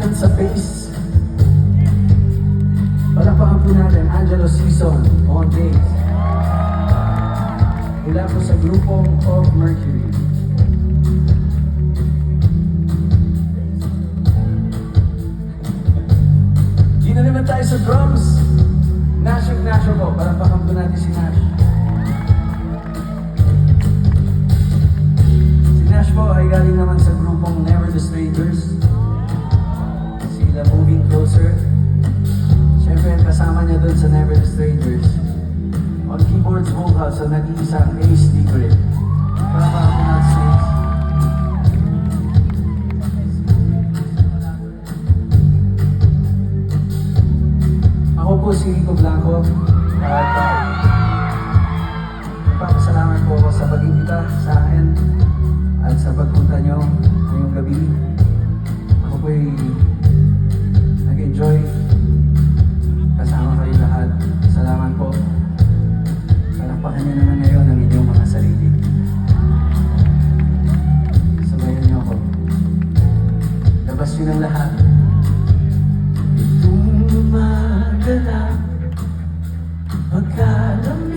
natin sa bass. Palakpakan po natin, Angelo Season on bass. Mula po sa grupong of Mercury. Dito naman tayo sa drums. Nash po, palakpakan po natin si Nash. Si Nash po ay galing naman sa grupong Never the Strangers. Sila Moving Closer. Siyempre, kasama niya doon sa Never the Strangers. On keyboards, vocals, sa nag-iisang Ace Tigre. Palakpakan po natin si Ace. Ako po si Rico Blanco at nagpapasalamat po ako sa pag-imbita sa akin at sa pagpunta nyo ngayong gabi. Ako po'y nag-enjoy kasama kayo lahat. Salamat po. Palakpakan nyo naman ngayon ang inyong mga sarili. Sabayan nyo ako. Labas nyo ng lahat. Itong lumaganap pagkalam